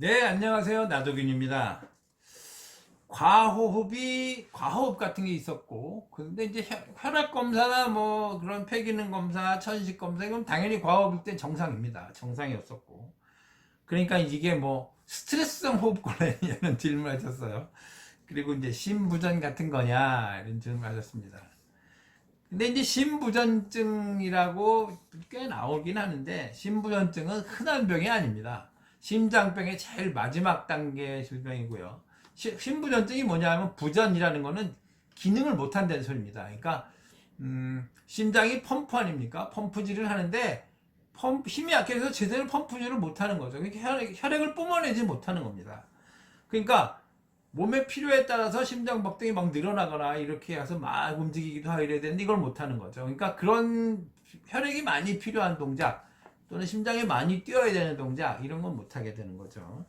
네, 안녕하세요. 나도균입니다. 과호흡 같은 게 있었고, 근데 이제 혈압 검사나 뭐 그런 폐기능 검사, 천식 검사, 이건 당연히 과호흡일 때 정상입니다. 정상이었었고. 그러니까 이게 뭐 스트레스성 호흡곤란이냐는 질문을 하셨어요. 그리고 이제 심부전 같은 거냐, 이런 질문을 하셨습니다. 근데 이제 심부전증이라고 꽤 나오긴 하는데, 심부전증은 흔한 병이 아닙니다. 심장병의 제일 마지막 단계 질병이고요. 심부전증이 뭐냐 하면, 부전이라는 거는 기능을 못한다는 소리입니다. 그러니까 심장이 펌프 아닙니까? 펌프질을 하는데 힘이 약해서 제대로 펌프질을 못하는 거죠. 그러니까 혈액을 뿜어내지 못하는 겁니다. 그러니까 몸의 필요에 따라서 심장 박동이 막 늘어나거나 이렇게 해서 막 움직이기도 하고 이래야 되는데 이걸 못하는 거죠. 그러니까 그런 혈액이 많이 필요한 동작 또는 심장이 많이 뛰어야 되는 동작, 이런 건 못하게 되는 거죠.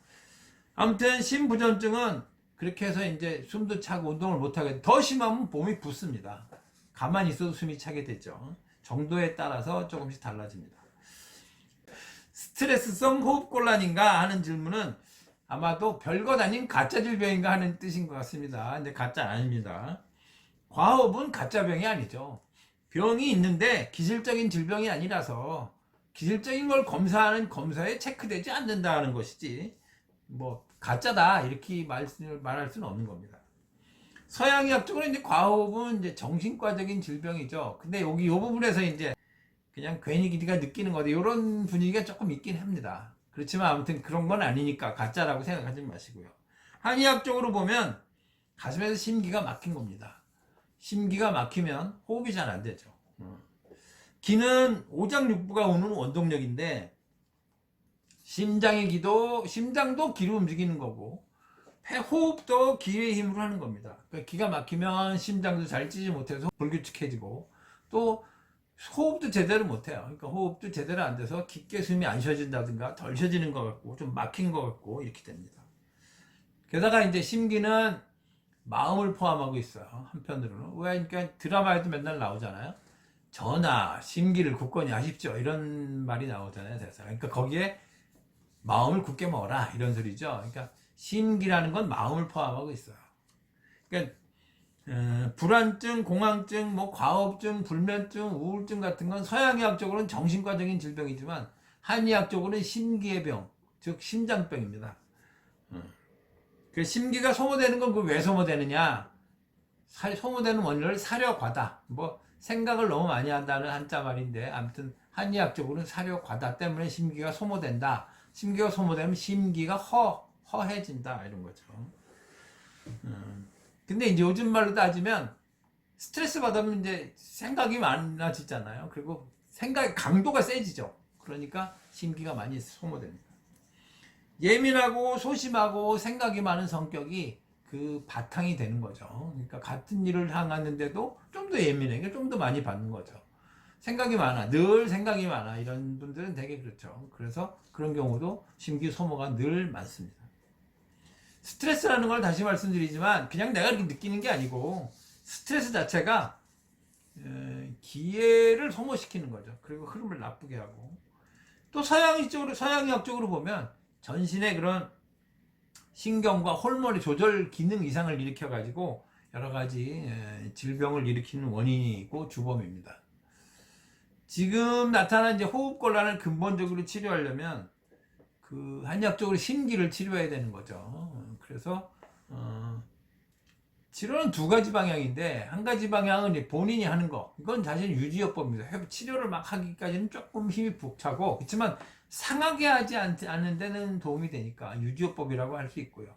아무튼 심부전증은 그렇게 해서 이제 숨도 차고 운동을 못하게, 더 심하면 몸이 붓습니다. 가만히 있어도 숨이 차게 되죠. 정도에 따라서 조금씩 달라집니다. 스트레스성 호흡곤란인가 하는 질문은 아마도 별것 아닌 가짜 질병인가 하는 뜻인 것 같습니다. 근데 가짜 아닙니다. 과호흡은 가짜 병이 아니죠. 병이 있는데 기질적인 질병이 아니라서 기질적인 걸 검사하는 검사에 체크되지 않는다는 것이지, 뭐 가짜다 이렇게 말할 수는 없는 겁니다. 서양의학적으로 이제 과호흡은 이제 정신과적인 질병이죠. 근데 여기 이 부분에서 이제 그냥 괜히 네가 느끼는 거다, 이런 분위기가 조금 있긴 합니다. 그렇지만 아무튼 그런 건 아니니까 가짜라고 생각하지 마시고요. 한의학적으로 보면 가슴에서 심기가 막힌 겁니다. 심기가 막히면 호흡이 잘 안 되죠. 기는 오장육부가 오는 원동력인데, 심장의 기도, 심장도 기로 움직이는 거고, 호흡도 기의 힘으로 하는 겁니다. 그러니까 기가 막히면 심장도 잘 찌지 못해서 불규칙해지고, 또 호흡도 제대로 못해요. 그러니까 호흡도 제대로 안 돼서 깊게 숨이 안 쉬어진다든가 덜 쉬어지는 것 같고 좀 막힌 것 같고 이렇게 됩니다. 게다가 이제 심기는 마음을 포함하고 있어요. 한편으로는. 왜? 그러니까 드라마에도 맨날 나오잖아요. 전하, 심기를 굳건히 하십시오, 이런 말이 나오잖아요, 대사. 그러니까 거기에 마음을 굳게 먹어라, 이런 소리죠. 그러니까 심기라는 건 마음을 포함하고 있어요. 그러니까 불안증, 공황증, 뭐 과업증, 불면증, 우울증 같은 건 서양의학적으로는 정신과적인 질병이지만 한의학적으로는 심기의 병, 즉 심장병입니다. 그 심기가 소모되는 건 그 왜 소모되느냐? 소모되는 원료를 사려과다. 뭐 생각을 너무 많이 한다는 한자 말인데, 아무튼 한의학적으로는 사려과다 때문에 심기가 소모된다. 심기가 소모되면 심기가 허해진다, 이런 거죠. 근데 이제 요즘 말로 따지면 스트레스 받으면 이제 생각이 많아지잖아요. 그리고 생각의 강도가 세지죠. 그러니까 심기가 많이 소모됩니다. 예민하고 소심하고 생각이 많은 성격이 그 바탕이 되는 거죠. 그러니까 같은 일을 향하는데도 좀 더 예민해, 좀 더 많이 받는 거죠. 생각이 많아, 늘 생각이 많아, 이런 분들은 되게 그렇죠. 그래서 그런 경우도 심기 소모가 늘 많습니다. 스트레스라는 걸 다시 말씀드리지만 그냥 내가 이렇게 느끼는 게 아니고, 스트레스 자체가 기회를 소모시키는 거죠. 그리고 흐름을 나쁘게 하고, 또 서양의학적으로 보면 전신의 그런 신경과 호르몬의 조절 기능 이상을 일으켜 가지고 여러 가지 질병을 일으키는 원인이고 주범입니다. 지금 나타난 이제 호흡곤란을 근본적으로 치료하려면 그 한의학적으로 심기를 치료해야 되는 거죠. 그래서 치료는 두 가지 방향인데, 한 가지 방향은 본인이 하는 거, 이건 사실 유지요법입니다. 치료를 막 하기까지는 조금 힘이 벅차고, 그렇지만 상하게 하지 않는 데는 도움이 되니까 유지요법이라고 할 수 있고요.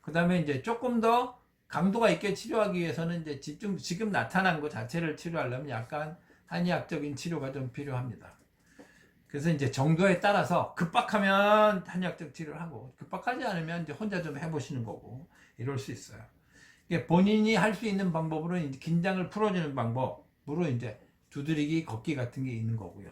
그 다음에 이제 조금 더 강도가 있게 치료하기 위해서는 이제 지금 나타난 것 자체를 치료하려면 약간 한의학적인 치료가 좀 필요합니다. 그래서 이제 정도에 따라서 급박하면 한의학적 치료를 하고, 급박하지 않으면 이제 혼자 좀 해보시는 거고, 이럴 수 있어요. 본인이 할 수 있는 방법으로 이제 긴장을 풀어주는 방법으로 이제 두드리기, 걷기 같은 게 있는 거고요.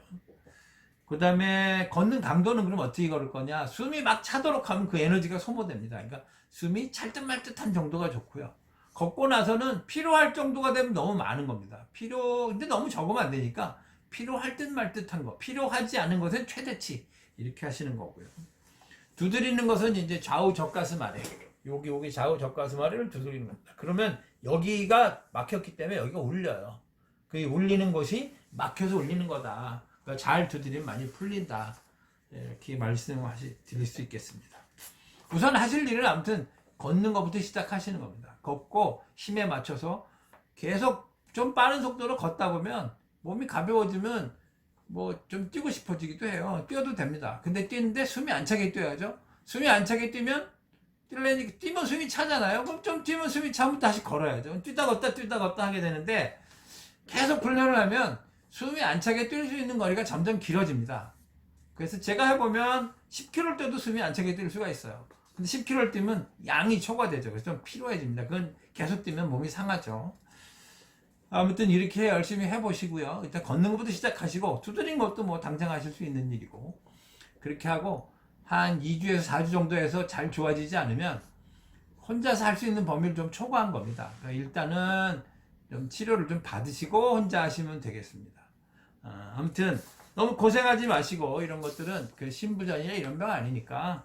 그 다음에 걷는 강도는 그럼 어떻게 걸을 거냐? 숨이 막 차도록 하면 그 에너지가 소모됩니다. 그러니까 숨이 찰듯 말듯한 정도가 좋고요. 걷고 나서는 필요할 정도가 되면 너무 많은 겁니다. 근데 너무 적으면 안 되니까 필요할 듯 말 듯한 거, 필요하지 않은 것은 최대치, 이렇게 하시는 거고요. 두드리는 것은 이제 좌우 젖가슴 아래. 여기 좌우 젖가슴 아래를 두드리는 겁니다. 그러면 여기가 막혔기 때문에 여기가 울려요. 그 울리는 것이 막혀서 울리는 거다. 그러니까 잘 두드리면 많이 풀린다. 이렇게 드릴 수 있겠습니다. 우선 하실 일은 아무튼 걷는 것부터 시작하시는 겁니다. 걷고 힘에 맞춰서 계속 좀 빠른 속도로 걷다 보면 몸이 가벼워지면 뭐 좀 뛰고 싶어지기도 해요. 뛰어도 됩니다. 근데 뛰는데 숨이 안 차게 뛰어야죠. 숨이 안 차게 뛰면 뛰면 숨이 차잖아요. 그럼 좀 뛰면 숨이 차면 다시 걸어야죠. 뛰다 걷다 하게 되는데 계속 훈련을 하면 숨이 안 차게 뛸 수 있는 거리가 점점 길어집니다. 그래서 제가 해보면 10km 뛰어도 숨이 안 차게 뛸 수가 있어요. 근데 10km 뛰면 양이 초과되죠. 그래서 좀 피로해집니다. 그건 계속 뛰면 몸이 상하죠. 아무튼 이렇게 열심히 해보시고요. 일단 걷는 것부터 시작하시고 두드린 것도 뭐 당장 하실 수 있는 일이고 그렇게 하고 한 2주에서 4주 정도 해서 잘 좋아지지 않으면 혼자서 할 수 있는 범위를 좀 초과한 겁니다. 그러니까 일단은 좀 치료를 좀 받으시고 혼자 하시면 되겠습니다. 아무튼 너무 고생하지 마시고 이런 것들은 그 신부전이나 이런 병 아니니까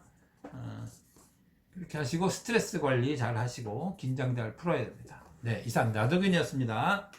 그렇게 하시고 스트레스 관리 잘 하시고 긴장 잘 풀어야 됩니다. 네, 이상 나도균이었습니다.